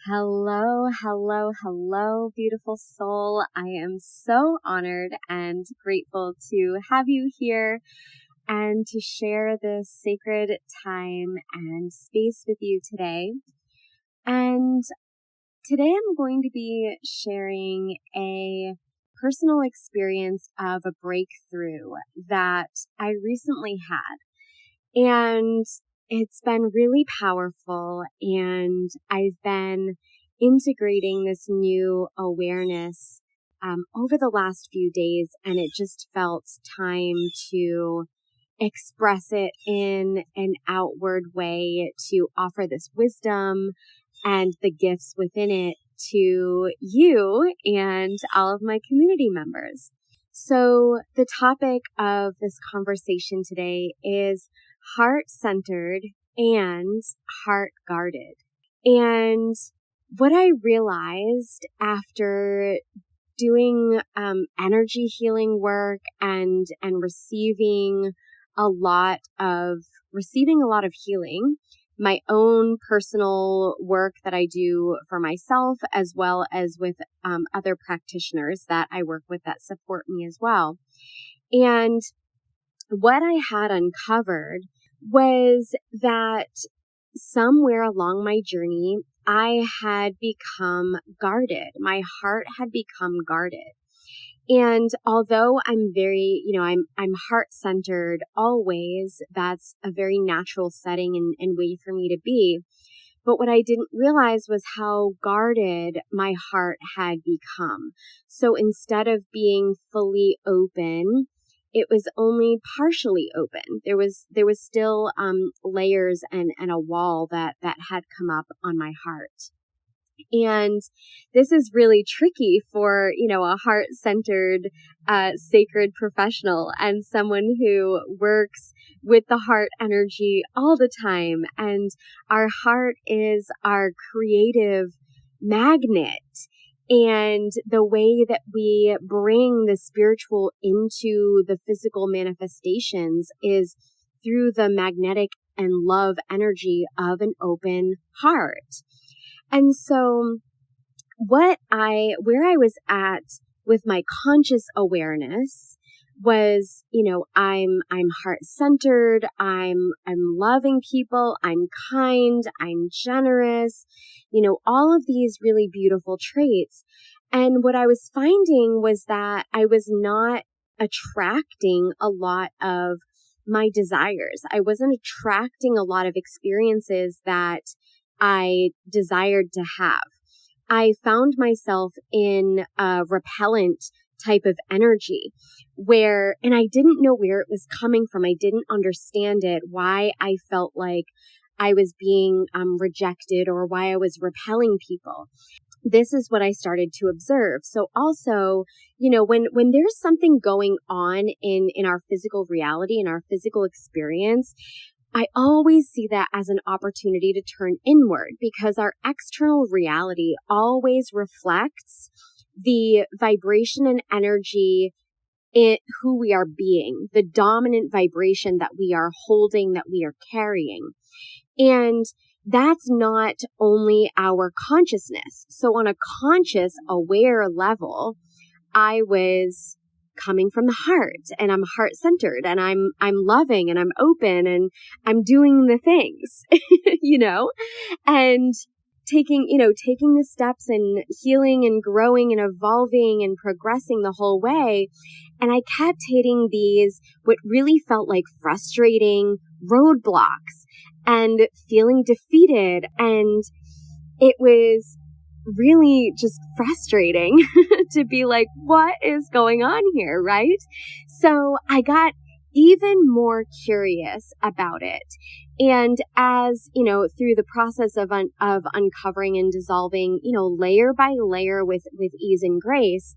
Hello, hello, hello, beautiful soul. I am so honored and grateful to have you here and to share this sacred time and space with you today. And today I'm going to be sharing a personal experience of a breakthrough that I recently had. And it's been really powerful, and I've been integrating this new awareness over the last few days, and it just felt time to express it in an outward way, to offer this wisdom and the gifts within it to you and all of my community members. So the topic of this conversation today is heart-centered and heart-guarded. And what I realized after doing energy healing work and receiving a lot of healing, my own personal work that I do for myself, as well as with other practitioners that I work with that support me as well. And what I had uncovered was that somewhere along my journey, I had become guarded. My heart had become guarded. And although I'm very, I'm heart-centered always, that's a very natural setting and way for me to be. But what I didn't realize was how guarded my heart had become. So instead of being fully open, it was only partially open. There was still layers and a wall that had come up on my heart. And this is really tricky for, a heart-centered, sacred professional and someone who works with the heart energy all the time. And our heart is our creative magnet. And the way that we bring the spiritual into the physical manifestations is through the magnetic and love energy of an open heart. And so where I was at with my conscious awareness was, I'm heart-centered, I'm loving people, I'm kind, I'm generous, all of these really beautiful traits. And what I was finding was that I was not attracting a lot of my desires. I wasn't attracting a lot of experiences that I desired to have. I found myself in a repellent type of energy and I didn't know where it was coming from. I didn't understand it, why I felt like I was being rejected or why I was repelling people. This is what I started to observe. So also, when there's something going on in our physical reality, in our physical experience, I always see that as an opportunity to turn inward, because our external reality always reflects the vibration and energy in who we are being, the dominant vibration that we are holding, that we are carrying. And that's not only our consciousness. So on a conscious, aware level, I was coming from the heart, and I'm heart-centered, and I'm loving, and I'm open, and I'm doing the things, and taking the steps and healing and growing and evolving and progressing the whole way. And I kept hitting these, what really felt like frustrating roadblocks and feeling defeated. And it was really just frustrating to be like, what is going on here, right? So I got even more curious about it. And as, through the process of uncovering and dissolving, layer by layer with ease and grace,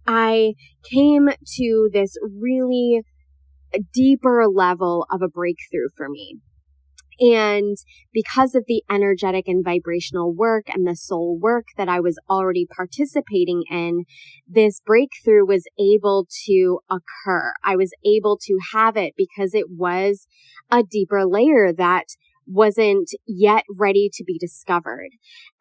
I came to this really deeper level of a breakthrough for me. And because of the energetic and vibrational work and the soul work that I was already participating in, this breakthrough was able to occur. I was able to have it because it was a deeper layer that wasn't yet ready to be discovered.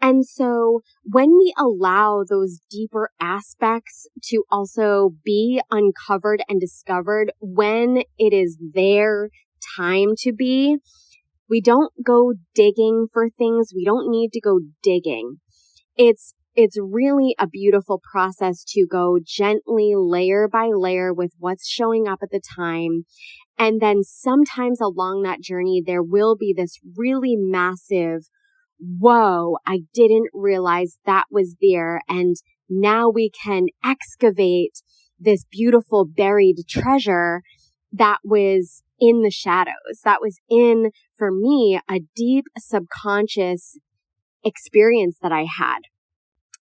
And so when we allow those deeper aspects to also be uncovered and discovered when it is their time to be, we don't go digging for things. We don't need to go digging. It's really a beautiful process to go gently layer by layer with what's showing up at the time. And then sometimes along that journey, there will be this really massive, whoa, I didn't realize that was there. And now we can excavate this beautiful buried treasure that was in the shadows. That was in, for me, a deep subconscious experience that I had.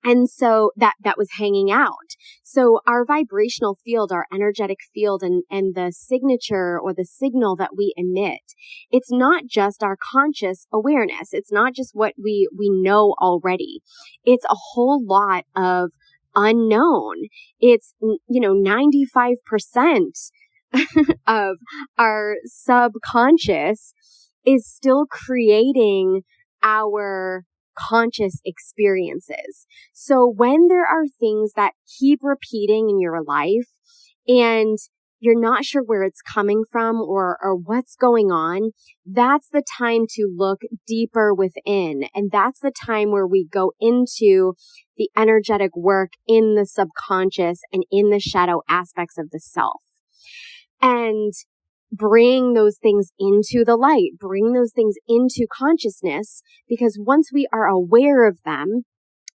And so that was hanging out. So our vibrational field, our energetic field, and the signature or the signal that we emit, it's not just our conscious awareness. It's not just what we know already. It's a whole lot of unknown. It's, 95% of our subconscious is still creating our conscious experiences. So when there are things that keep repeating in your life and you're not sure where it's coming from or what's going on, that's the time to look deeper within. And that's the time where we go into the energetic work in the subconscious and in the shadow aspects of the self. And bring those things into the light, bring those things into consciousness, because once we are aware of them,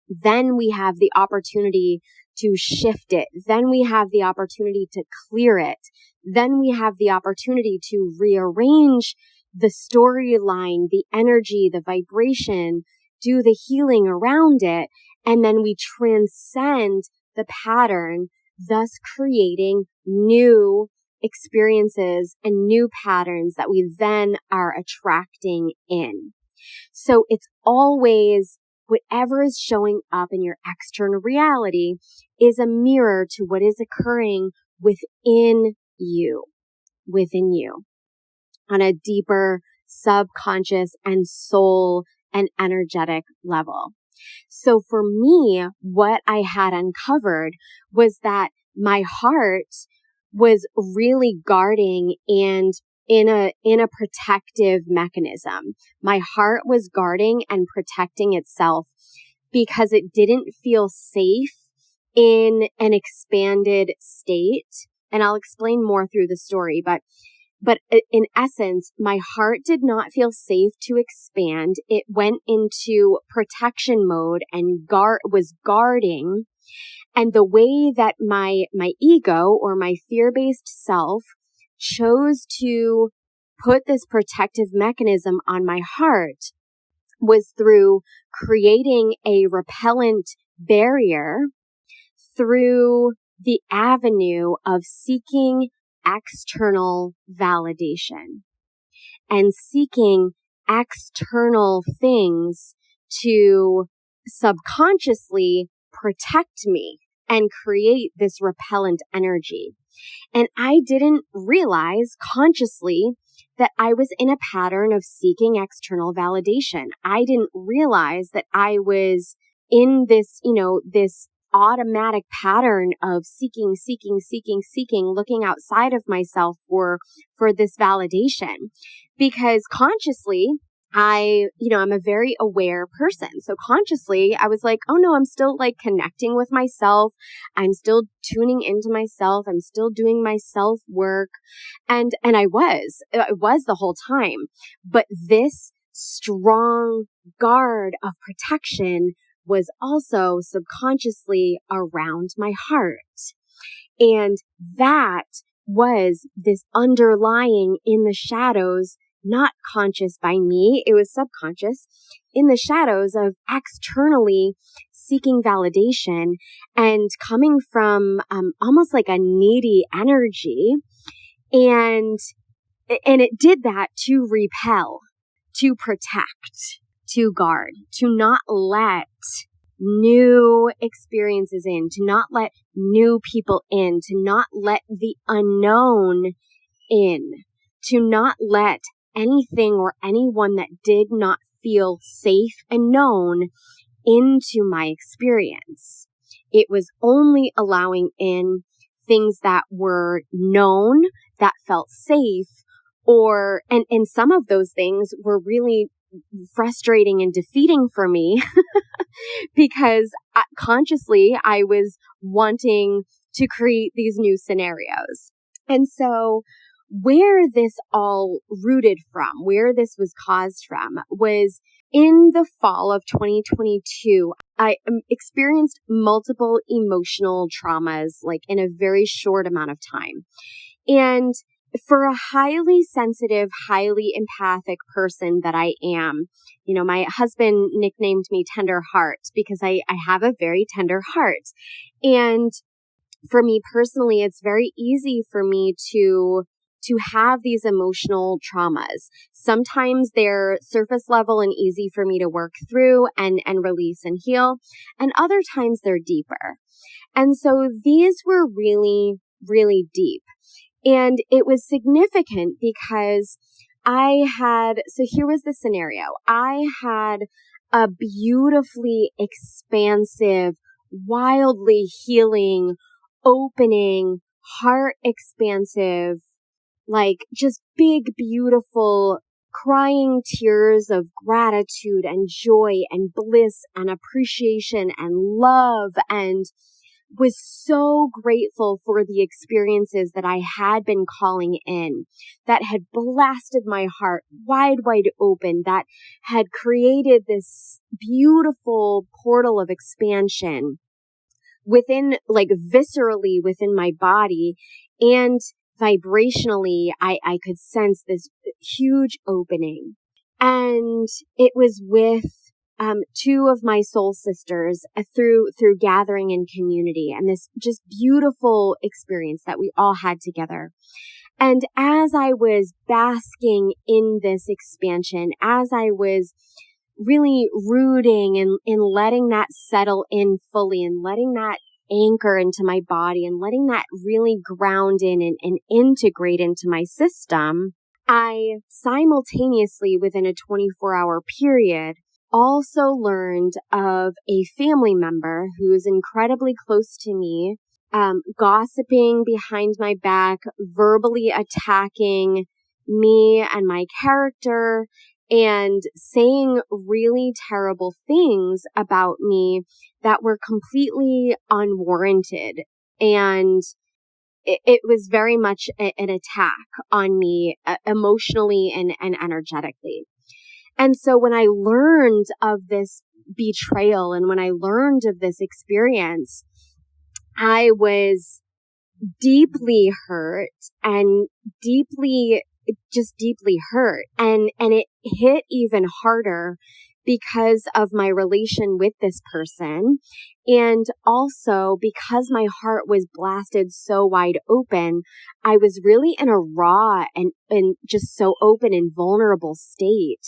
then we have the opportunity to shift it. Then we have the opportunity to clear it. Then we have the opportunity to rearrange the storyline, the energy, the vibration, do the healing around it. And then we transcend the pattern, thus creating new experiences and new patterns that we then are attracting in. So it's always whatever is showing up in your external reality is a mirror to what is occurring within you on a deeper subconscious and soul and energetic level. So for me, what I had uncovered was that my heart was really guarding and in a protective mechanism. My heart was guarding and protecting itself because it didn't feel safe in an expanded state. And I'll explain more through the story, but in essence, my heart did not feel safe to expand. It went into protection mode and was guarding. And the way that my ego or my fear-based self chose to put this protective mechanism on my heart was through creating a repellent barrier through the avenue of seeking external validation and seeking external things to subconsciously protect me and create this repellent energy. And I didn't realize consciously that I was in a pattern of seeking external validation. I didn't realize that I was in this, this automatic pattern of seeking, looking outside of myself for this validation. Because consciously, I'm a very aware person. So consciously, I was like, oh no, I'm still connecting with myself. I'm still tuning into myself. I'm still doing my self work. And I was the whole time. But this strong guard of protection was also subconsciously around my heart. And that was this underlying in the shadows, not conscious by me, it was subconscious, in the shadows of externally seeking validation and coming from almost like a needy energy. And it did that to repel, to protect, to guard, to not let new experiences in, to not let new people in, to not let the unknown in, to not let anything or anyone that did not feel safe and known into my experience. It was only allowing in things that were known, that felt safe, and some of those things were really frustrating and defeating for me because consciously I was wanting to create these new scenarios. And so where this all rooted from, where this was caused from, was in the fall of 2022, I experienced multiple emotional traumas, like in a very short amount of time. And for a highly sensitive, highly empathic person that I am, my husband nicknamed me Tender Heart because I have a very tender heart. And for me personally, it's very easy for me to have these emotional traumas. Sometimes they're surface level and easy for me to work through and release and heal. And other times they're deeper. And so these were really, really deep. And it was significant because so here was the scenario. I had a beautifully expansive, wildly healing, opening, heart expansive, like just big, beautiful, crying tears of gratitude and joy and bliss and appreciation and love, and was so grateful for the experiences that I had been calling in, that had blasted my heart wide, wide open, that had created this beautiful portal of expansion within, like viscerally within my body, and vibrationally, I could sense this huge opening. And it was with two of my soul sisters through gathering and community, and this just beautiful experience that we all had together. And as I was basking in this expansion, as I was really rooting and letting that settle in fully and letting that anchor into my body and letting that really ground in and integrate into my system, I simultaneously, within a 24-hour period, also learned of a family member who is incredibly close to me, gossiping behind my back, verbally attacking me and my character, and saying really terrible things about me that were completely unwarranted. And it was very much an attack on me emotionally and energetically. And so when I learned of this betrayal and when I learned of this experience, I was deeply hurt and deeply hurt. And it hit even harder because of my relation with this person. And also because my heart was blasted so wide open, I was really in a raw and just so open and vulnerable state.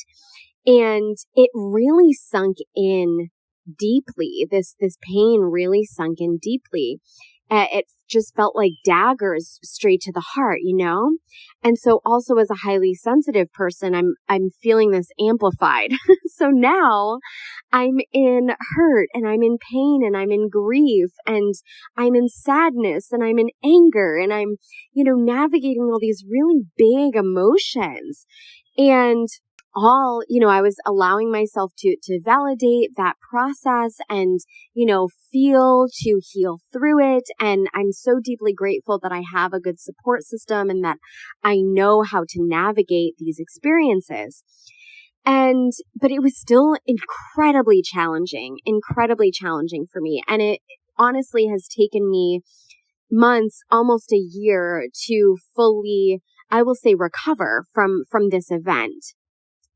And it really sunk in deeply. This pain really sunk in deeply. It just felt like daggers straight to the heart, And so also as a highly sensitive person, I'm feeling this amplified. So now I'm in hurt and I'm in pain and I'm in grief and I'm in sadness and I'm in anger and I'm, navigating all these really big emotions. And I was allowing myself to validate that process and, to heal through it. And I'm so deeply grateful that I have a good support system and that I know how to navigate these experiences. But it was still incredibly challenging for me. And it honestly has taken me months, almost a year to fully, I will say, recover from this event.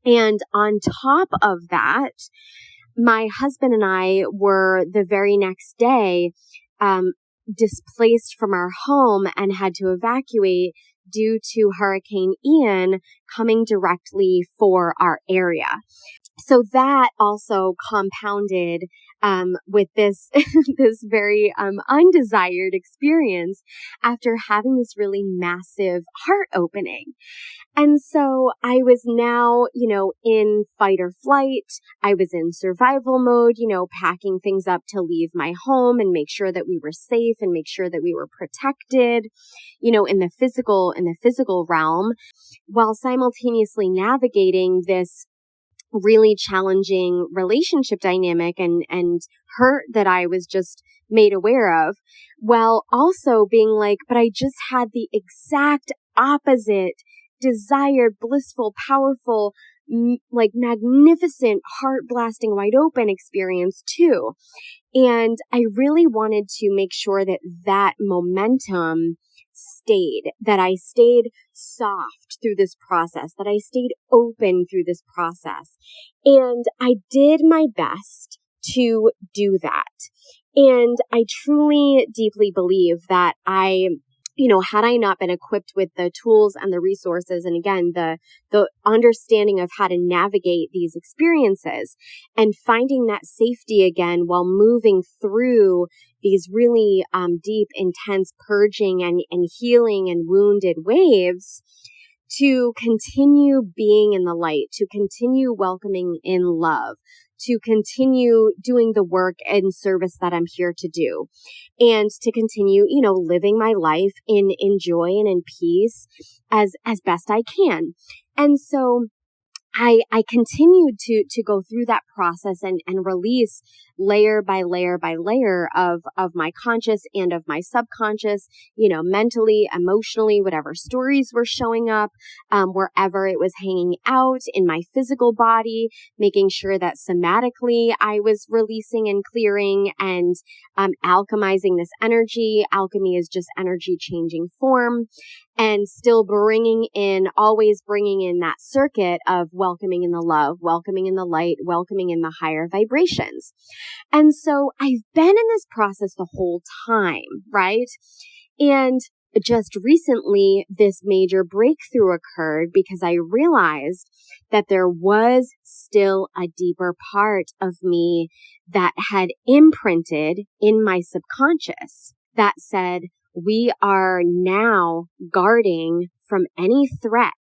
And on top of that, my husband and I were the very next day displaced from our home and had to evacuate due to Hurricane Ian coming directly for our area. So that also compounded with this, this very, undesired experience after having this really massive heart opening. And so I was now, in fight or flight. I was in survival mode, packing things up to leave my home and make sure that we were safe and make sure that we were protected, in the physical realm, while simultaneously navigating this really challenging relationship dynamic and hurt that I was just made aware of, while also being like, but I just had the exact opposite desired, blissful, powerful, magnificent, heart-blasting, wide open experience too. And I really wanted to make sure that that momentum stayed, that I stayed soft through this process, that I stayed open through this process. And I did my best to do that. And I truly, deeply believe that had I not been equipped with the tools and the resources, and again, the understanding of how to navigate these experiences and finding that safety again while moving through these really deep, intense purging and healing and wounded waves, to continue being in the light, to continue welcoming in love, to continue doing the work and service that I'm here to do, and to continue, living my life in joy and in peace as best I can. And so I continued to go through that process and release layer by layer by layer of my conscious and of my subconscious, mentally, emotionally, whatever stories were showing up, wherever it was hanging out in my physical body, making sure that somatically I was releasing and clearing and alchemizing this energy. Alchemy is just energy changing form. And still always bringing in that circuit of welcoming in the love, welcoming in the light, welcoming in the higher vibrations. And so I've been in this process the whole time, right? And just recently, this major breakthrough occurred because I realized that there was still a deeper part of me that had imprinted in my subconscious that said, we are now guarding from any threat.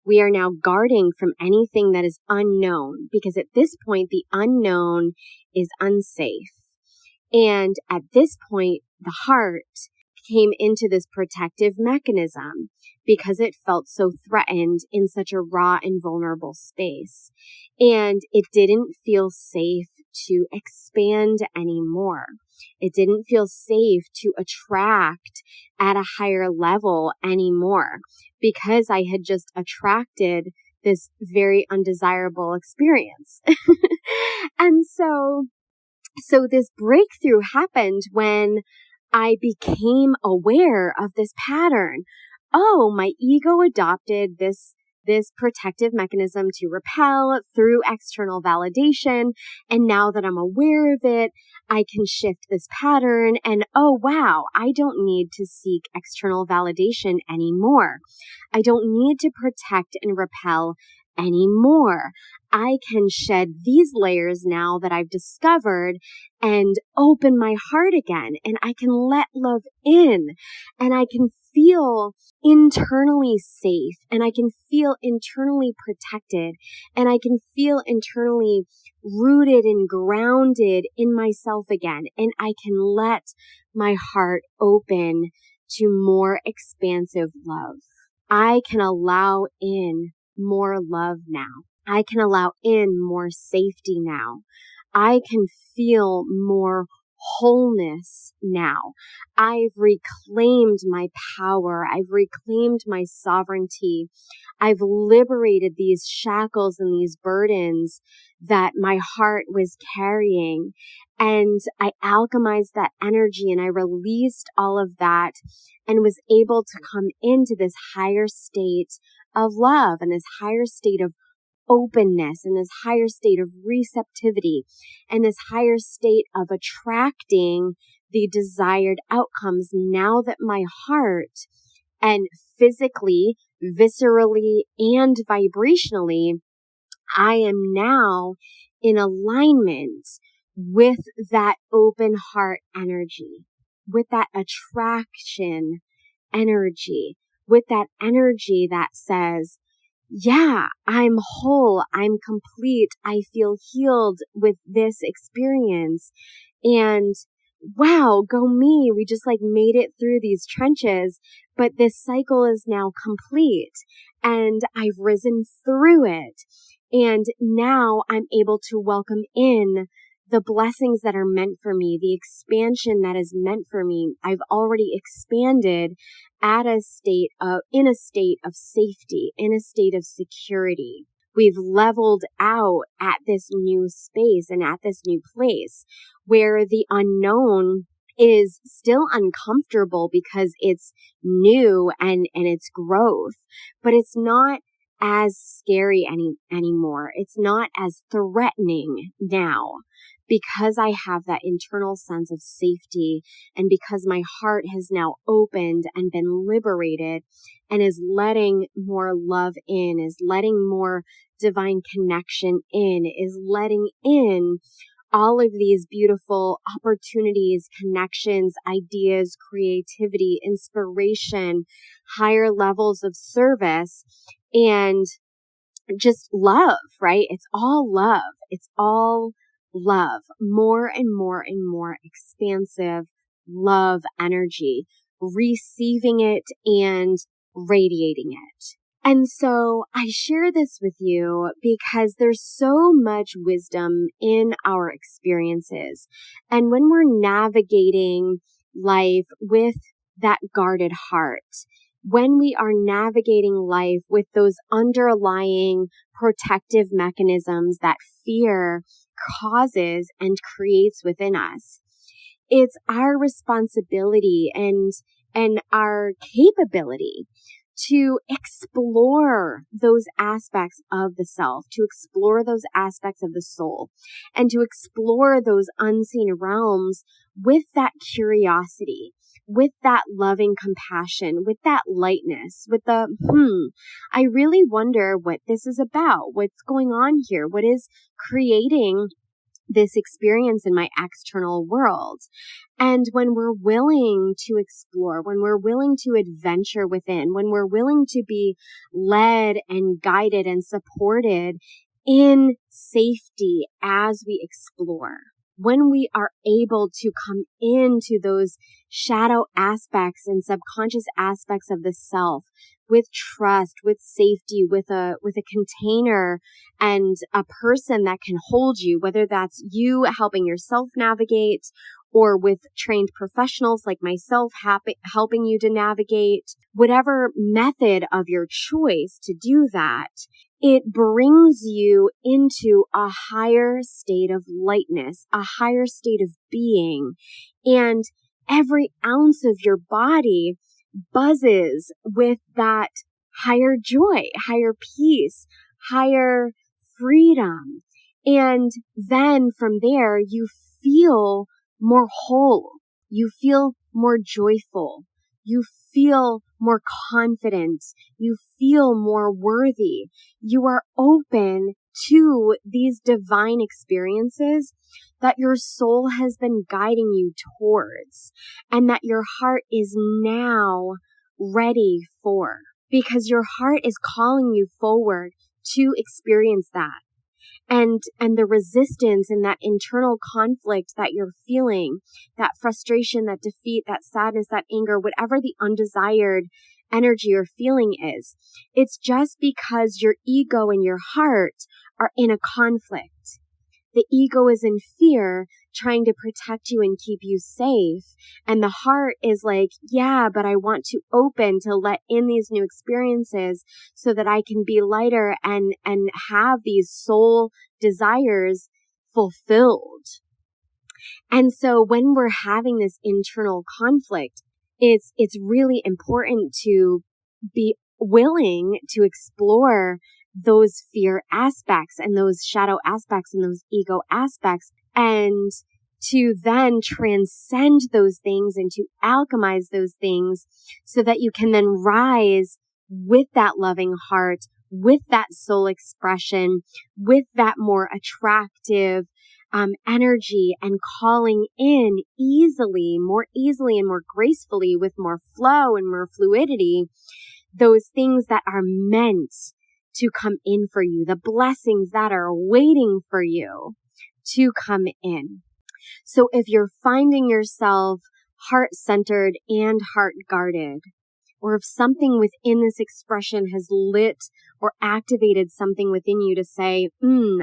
We are now guarding from anything that is unknown, because at this point, the unknown is unsafe. And at this point, the heart came into this protective mechanism because it felt so threatened in such a raw and vulnerable space. And it didn't feel safe to expand anymore. It didn't feel safe to attract at a higher level anymore because I had just attracted this very undesirable experience. And so this breakthrough happened when I became aware of this pattern. Oh, my ego adopted this protective mechanism to repel through external validation. And now that I'm aware of it, I can shift this pattern and, oh, wow, I don't need to seek external validation anymore. I don't need to protect and repel anymore. I can shed these layers now that I've discovered and open my heart again, and I can let love in, and I can feel internally safe, and I can feel internally protected, and I can feel internally rooted and grounded in myself again, and I can let my heart open to more expansive love. I can allow in more love now. I can allow in more safety now. I can feel more wholeness now. I've reclaimed my power. I've reclaimed my sovereignty. I've liberated these shackles and these burdens that my heart was carrying. And I alchemized that energy and I released all of that and was able to come into this higher state of love and this higher state of openness and this higher state of receptivity and this higher state of attracting the desired outcomes now that my heart and physically, viscerally, and vibrationally, I am now in alignment with that open heart energy, with that attraction energy, with that energy that says, yeah, I'm whole, I'm complete, I feel healed with this experience. And wow, go me, we just made it through these trenches, but this cycle is now complete and I've risen through it. And now I'm able to welcome in the blessings that are meant for me, the expansion that is meant for me. I've already expanded in a state of safety, in a state of security. We've leveled out at this new space and at this new place where the unknown is still uncomfortable because it's new and it's growth, but it's not as scary anymore. It's not as threatening now because I have that internal sense of safety and because my heart has now opened and been liberated and is letting more love in, is letting more divine connection in, is letting in all of these beautiful opportunities, connections, ideas, creativity, inspiration, higher levels of service, and just love, right? It's all love. It's all love. More and more and more expansive love energy, receiving it and radiating it. And so I share this with you because there's so much wisdom in our experiences. And when we're navigating life with that guarded heart, when we are navigating life with those underlying protective mechanisms that fear causes and creates within us, it's our responsibility and our capability to explore those aspects of the self, to explore those aspects of the soul, and to explore those unseen realms with that curiosity, with that loving compassion, with that lightness, with the, I really wonder what this is about. What's going on here? What is creating this experience in my external world? And when we're willing to explore, when we're willing to adventure within, when we're willing to be led and guided and supported in safety as we explore, when we are able to come into those shadow aspects and subconscious aspects of the self with trust, with safety, with a container and a person that can hold you, whether that's you helping yourself navigate or with trained professionals like myself helping you to navigate, whatever method of your choice to do that, it brings you into a higher state of lightness, a higher state of being, and every ounce of your body buzzes with that higher joy, higher peace, higher freedom. And then from there, you feel more whole. You feel more joyful. You feel more confident. You feel more worthy. You are open to these divine experiences that your soul has been guiding you towards and that your heart is now ready for, because your heart is calling you forward to experience that. And the resistance and that internal conflict that you're feeling, that frustration, that defeat, that sadness, that anger, whatever the undesired energy you're feeling is, it's just because your ego and your heart are in a conflict. The ego is in fear, trying to protect you and keep you safe. And the heart is like, yeah, but I want to open to let in these new experiences so that I can be lighter and have these soul desires fulfilled. And so when we're having this internal conflict, it's really important to be willing to explore those fear aspects and those shadow aspects and those ego aspects, and to then transcend those things and to alchemize those things so that you can then rise with that loving heart, with that soul expression, with that more attractive energy and calling in more easily and more gracefully with more flow and more fluidity, those things that are meant to come in for you, the blessings that are waiting for you to come in. So if you're finding yourself heart-centered and heart-guarded, or if something within this expression has lit or activated something within you to say,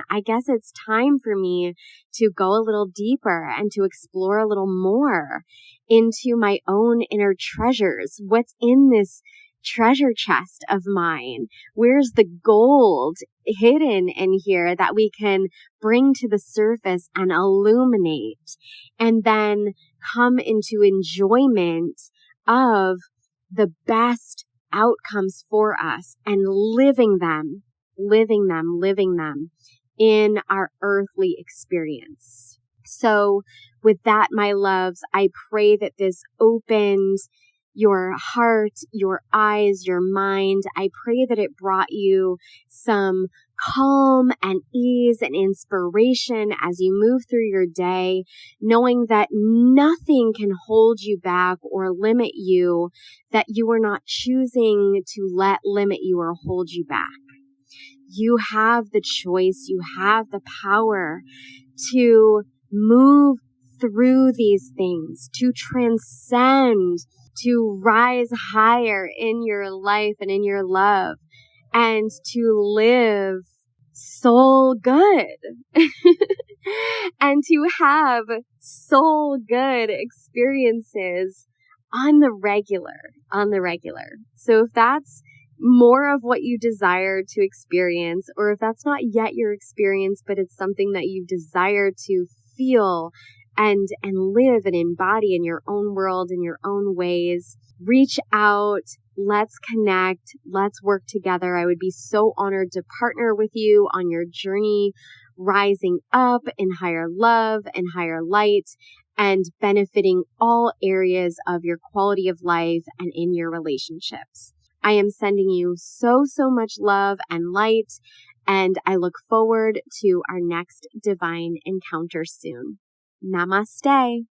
I guess it's time for me to go a little deeper and to explore a little more into my own inner treasures. What's in this treasure chest of mine? Where's the gold hidden in here that we can bring to the surface and illuminate, and then come into enjoyment of the best outcomes for us and living them in our earthly experience. So with that, my loves, I pray that this opens your heart, your eyes, your mind. I pray that it brought you some calm and ease and inspiration as you move through your day, knowing that nothing can hold you back or limit you, that you are not choosing to let limit you or hold you back. You have the choice, you have the power to move through these things, to transcend, to rise higher in your life and in your love, and to live soul good and to have soul good experiences on the regular. So if that's more of what you desire to experience, or if that's not yet your experience, but it's something that you desire to feel and live and embody in your own world, in your own ways, reach out. Let's connect. Let's work together. I would be so honored to partner with you on your journey, rising up in higher love and higher light, and benefiting all areas of your quality of life and in your relationships. I am sending you so much love and light, and I look forward to our next divine encounter soon. Namaste.